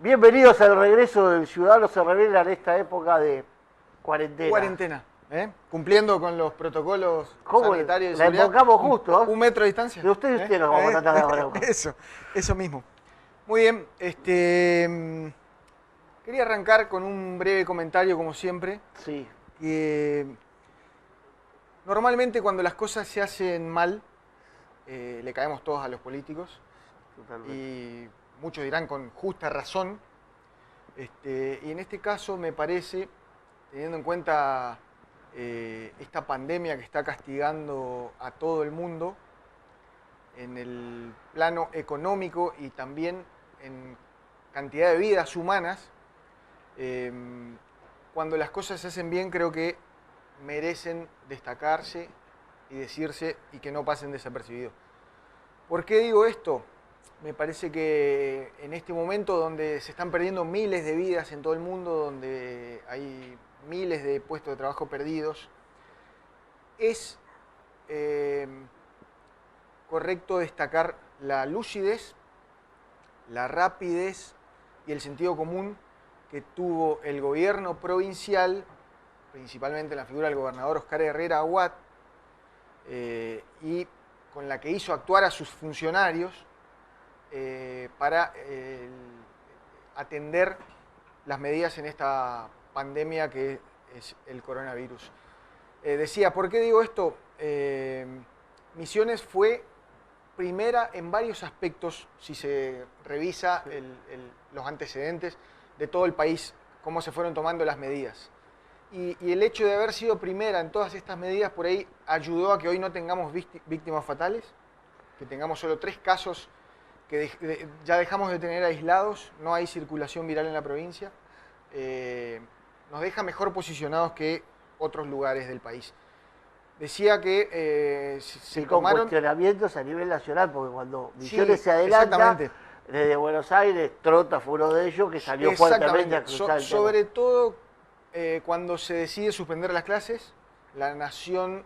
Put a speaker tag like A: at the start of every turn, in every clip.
A: Bienvenidos al regreso del Ciudadano se Revela en esta época de cuarentena.
B: Cuarentena, cumpliendo con los protocolos sanitarios de
A: la
B: seguridad.
A: invocamos justo,
B: Un metro de distancia.
A: De usted y usted nos vamos a tratar de ahora.
B: Eso mismo. Muy bien, quería arrancar con un breve comentario, como siempre.
A: Sí.
B: Normalmente cuando las cosas se hacen mal, le caemos todos a los políticos.
A: Totalmente.
B: Y muchos dirán con justa razón. Y en este caso me parece, teniendo en cuenta esta pandemia que está castigando a todo el mundo, en el plano económico y también en cantidad de vidas humanas, cuando las cosas se hacen bien creo que merecen destacarse y decirse y que no pasen desapercibidos. ¿Por qué digo esto? Me parece que en este momento donde se están perdiendo miles de vidas en todo el mundo, donde hay miles de puestos de trabajo perdidos, es correcto destacar la lucidez, la rapidez y el sentido común que tuvo el gobierno provincial, principalmente en la figura del gobernador Oscar Herrera Aguad, y con la que hizo actuar a sus funcionarios para atender las medidas en esta pandemia que es el coronavirus. Decía, ¿por qué digo esto? Misiones fue primera en varios aspectos, si se revisa los antecedentes de todo el país, cómo se fueron tomando las medidas. Y el hecho de haber sido primera en todas estas medidas por ahí ayudó a que hoy no tengamos víctimas fatales, que tengamos solo 3 casos que ya dejamos de tener aislados, no hay circulación viral en la provincia, nos deja mejor posicionados que otros lugares del país. Decía que se tomaron
A: cuestionamientos a nivel nacional, porque cuando Misiones se adelanta, desde Buenos Aires, Trota fue uno de ellos que salió fuertemente a cruzar el tema.
B: Sobre todo cuando se decide suspender las clases, la Nación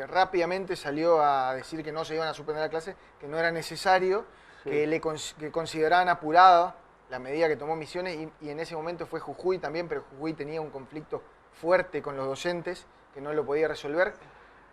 B: rápidamente salió a decir que no se iban a suspender las clases, que no era necesario, que consideraban apurada la medida que tomó Misiones, y en ese momento fue Jujuy también, pero Jujuy tenía un conflicto fuerte con los docentes que no lo podía resolver.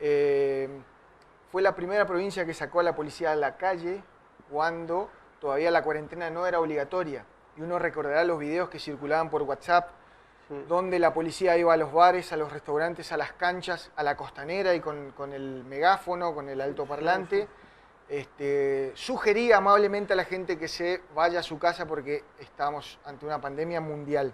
B: Fue la primera provincia que sacó a la policía a la calle cuando todavía la cuarentena no era obligatoria, y uno recordará los videos que circulaban por WhatsApp, donde la policía iba a los bares, a los restaurantes, a las canchas, a la costanera, y con el megáfono, con el altoparlante, sugería amablemente a la gente que se vaya a su casa porque estamos ante una pandemia mundial.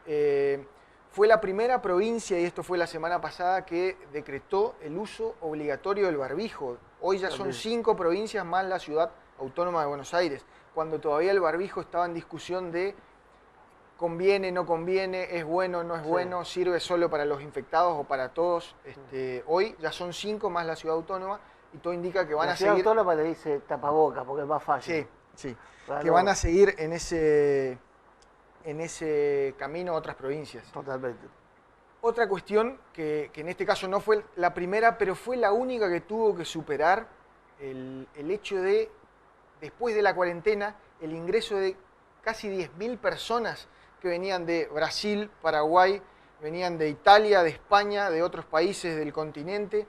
B: Fue la primera provincia, y esto fue la semana pasada, que decretó el uso obligatorio del barbijo. Hoy ya son 5 provincias más la ciudad autónoma de Buenos Aires, cuando todavía el barbijo estaba en discusión de conviene, no conviene, es bueno, no es bueno, sirve solo para los infectados o para todos. Hoy ya son 5 más la ciudad autónoma, y todo indica que van a seguir... La ciudad
A: autónoma le dice tapaboca porque es más fácil.
B: Sí. Que van a seguir en ese camino a otras provincias.
A: Totalmente.
B: Otra cuestión que en este caso no fue la primera, pero fue la única que tuvo que superar el hecho de, después de la cuarentena, el ingreso de casi 10.000 personas que venían de Brasil, Paraguay, venían de Italia, de España, de otros países del continente.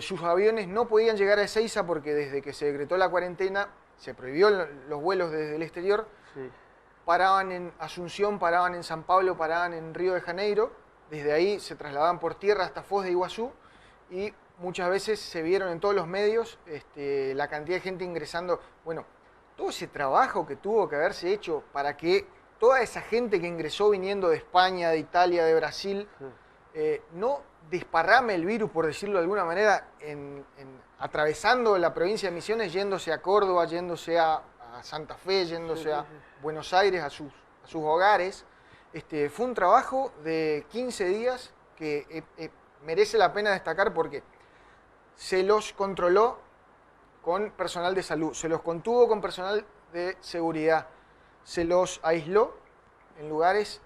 B: Sus aviones no podían llegar a Ezeiza porque desde que se decretó la cuarentena se prohibió los vuelos desde el exterior. Paraban en Asunción, paraban en San Pablo, paraban en Río de Janeiro. Desde ahí se trasladaban por tierra hasta Foz de Iguazú, y muchas veces se vieron en todos los medios la cantidad de gente ingresando. Bueno, todo ese trabajo que tuvo que haberse hecho para que toda esa gente que ingresó viniendo de España, de Italia, de Brasil, no desparrame el virus, por decirlo de alguna manera, atravesando la provincia de Misiones, yéndose a Córdoba, yéndose a Santa Fe, yéndose a Buenos Aires, a sus hogares. Fue un trabajo de 15 días que merece la pena destacar porque se los controló con personal de salud, se los contuvo con personal de seguridad, se los aisló en lugares,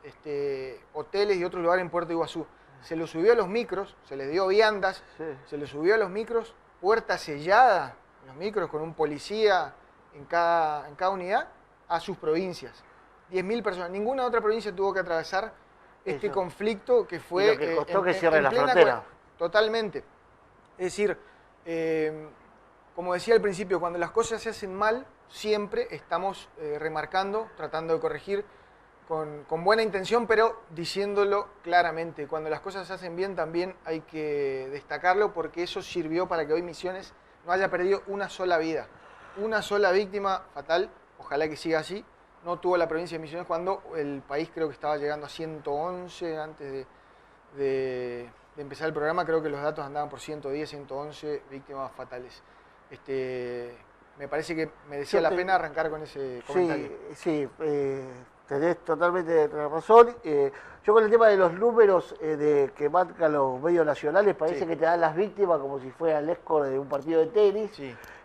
B: hoteles y otros lugares en Puerto Iguazú, se los subió a los micros, se les dio viandas, se les subió a los micros, puerta sellada, los micros con un policía en cada unidad, a sus provincias. 10.000 personas. Ninguna otra provincia tuvo que atravesar este
A: Eso.
B: conflicto que fue...
A: Y lo que costó que cierre la frontera.
B: Totalmente. Es decir, como decía al principio, cuando las cosas se hacen mal, siempre estamos remarcando, tratando de corregir con buena intención, pero diciéndolo claramente. Cuando las cosas se hacen bien también hay que destacarlo, porque eso sirvió para que hoy Misiones no haya perdido una sola vida. Una sola víctima fatal, ojalá que siga así. No tuvo la provincia de Misiones cuando el país creo que estaba llegando a 111 antes de empezar el programa. Creo que los datos andaban por 110, 111 víctimas fatales. Me parece que merecía la pena arrancar con ese comentario.
A: Sí, tenés totalmente razón. Yo con el tema de los números que marcan los medios nacionales, parece que te dan las víctimas como si fuera el score de un partido de tenis,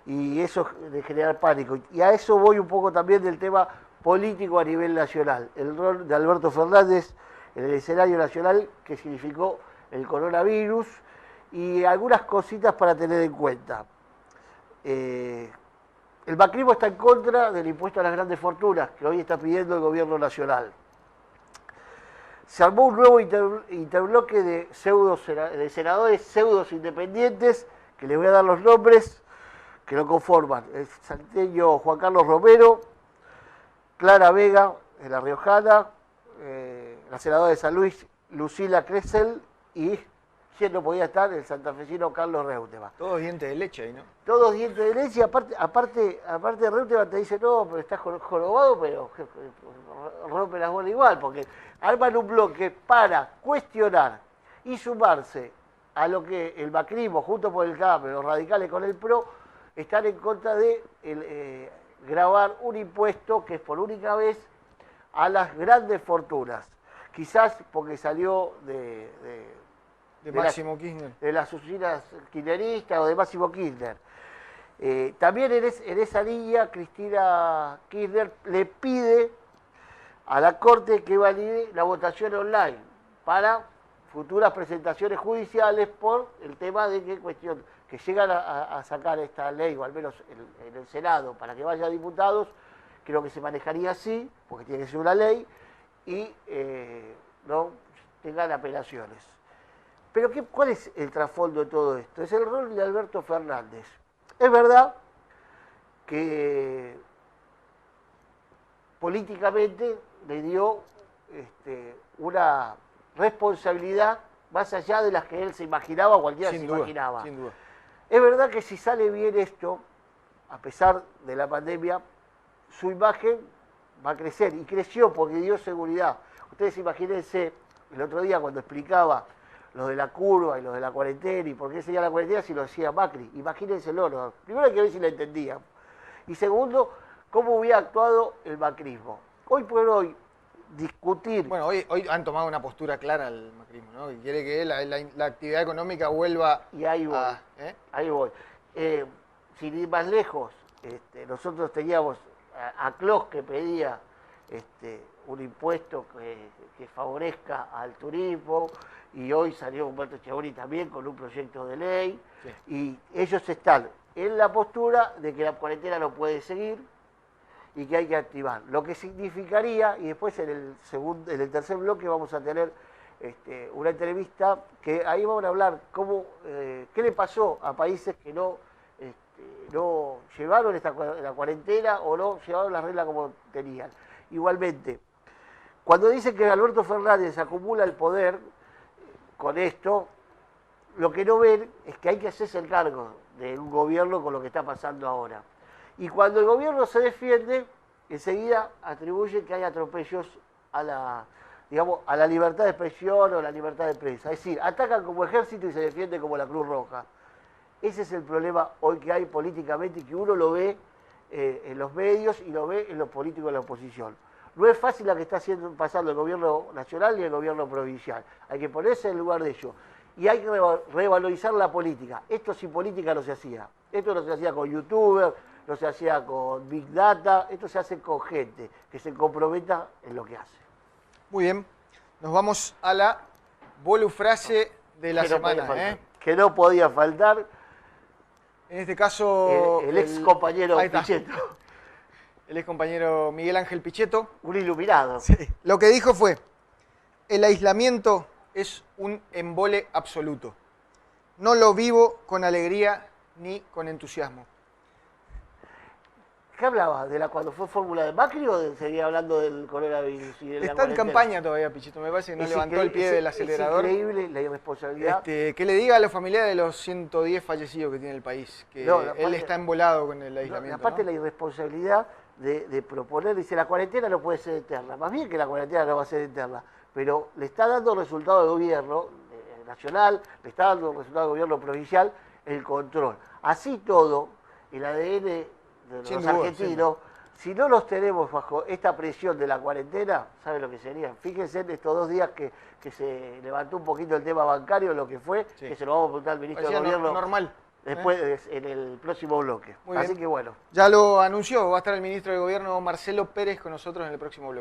A: y eso de generar pánico. Y a eso voy un poco también del tema político a nivel nacional. El rol de Alberto Fernández en el escenario nacional que significó el coronavirus y algunas cositas para tener en cuenta. El macrismo está en contra del impuesto a las grandes fortunas que hoy está pidiendo el gobierno nacional. Se armó un nuevo interbloque de senadores pseudos independientes, que les voy a dar los nombres, que lo conforman. El salteño Juan Carlos Romero, Clara Vega, de La Riojana, la senadora de San Luis, Lucila Cresel, y ¿quién no podía estar? El santafesino Carlos Reutemann.
B: Todos dientes de leche ahí, ¿no?
A: Todos dientes de leche, y aparte de Reutemann te dice, no, pero estás jorobado, pero rompe las bolas igual, porque arman un bloque para cuestionar y sumarse a lo que el macrismo, junto por el cambio, los radicales con el PRO, están en contra de gravar un impuesto que es por única vez a las grandes fortunas. Quizás porque salió de
B: Máximo Kirchner.
A: De las oficinas kirchneristas o de Máximo Kirchner. También en esa línea, Cristina Kirchner le pide a la Corte que valide la votación online para futuras presentaciones judiciales por el tema de que llegan a sacar esta ley, o al menos en el Senado, para que vaya a diputados. Creo que se manejaría así, porque tiene que ser una ley, y no tengan apelaciones. Pero ¿cuál es el trasfondo de todo esto? Es el rol de Alberto Fernández. Es verdad que políticamente le dio una responsabilidad más allá de las que él se imaginaba o cualquiera se imaginaba.
B: Sin duda.
A: Es verdad que si sale bien esto, a pesar de la pandemia, su imagen va a crecer, y creció porque dio seguridad. Ustedes imagínense, el otro día cuando explicaba lo de la curva y lo de la cuarentena, y por qué seguía la cuarentena si lo decía Macri. Imagínenselo, ¿no? Primero hay que ver si la entendían. Y segundo, cómo hubiera actuado el macrismo. Hoy por hoy, discutir...
B: Bueno, hoy han tomado una postura clara el macrismo, ¿no? Y quiere que la actividad económica vuelva
A: y ahí voy, ahí voy. Sin ir más lejos, nosotros teníamos a Clos que pedía un impuesto que favorezca al turismo, y hoy salió Humberto Schiavoni también con un proyecto de ley, y ellos están en la postura de que la cuarentena no puede seguir y que hay que activar. Lo que significaría, y después en el tercer bloque vamos a tener una entrevista que ahí vamos a hablar qué le pasó a países que no llevaron la cuarentena o no llevaron la regla como tenían. Igualmente, cuando dicen que Alberto Fernández acumula el poder con esto, lo que no ven es que hay que hacerse el cargo de un gobierno con lo que está pasando ahora. Y cuando el gobierno se defiende, enseguida atribuye que hay atropellos a la libertad de expresión o la libertad de prensa. Es decir, atacan como ejército y se defiende como la Cruz Roja. Ese es el problema hoy que hay políticamente, y que uno lo ve en los medios y lo ve en los políticos de la oposición. No es fácil la que está pasando el gobierno nacional y el gobierno provincial. Hay que ponerse en lugar de ellos. Y hay que revalorizar la política. Esto sin política no se hacía. Esto no se hacía con youtubers, no se hacía con Big Data. Esto se hace con gente que se comprometa en lo que hace.
B: Muy bien. Nos vamos a la bolufrase de la semana.
A: Que no podía faltar.
B: En este caso...
A: El ex compañero Pichetto.
B: el ex compañero Miguel Ángel Pichetto.
A: Un iluminado.
B: Sí. Lo que dijo fue, el aislamiento es un embole absoluto. No lo vivo con alegría ni con entusiasmo.
A: ¿Qué hablaba? ¿Cuando fue fórmula de Macri o seguía hablando del coronavirus? Y de la
B: Está en
A: cuarentena?
B: campaña todavía, Pichetto. Me parece que no levantó el pie del acelerador.
A: Es increíble la irresponsabilidad.
B: Que le diga a los familiares de los 110 fallecidos que tiene el país, que él está embolado con el aislamiento.
A: Aparte la irresponsabilidad de proponer, dice, la cuarentena no puede ser eterna. Más bien que la cuarentena no va a ser eterna, pero le está dando resultado al gobierno nacional, le está dando resultado al gobierno provincial el control. Así todo, el ADN de los argentinos, si no los tenemos bajo esta presión de la cuarentena, ¿saben lo que sería? Fíjense en estos 2 días que se levantó un poquito el tema bancario, lo que fue, que se lo vamos a preguntar al ministro de Gobierno
B: normal.
A: Después en el próximo bloque. Así que bueno.
B: Ya lo anunció, va a estar el ministro de Gobierno Marcelo Pérez con nosotros en el próximo bloque.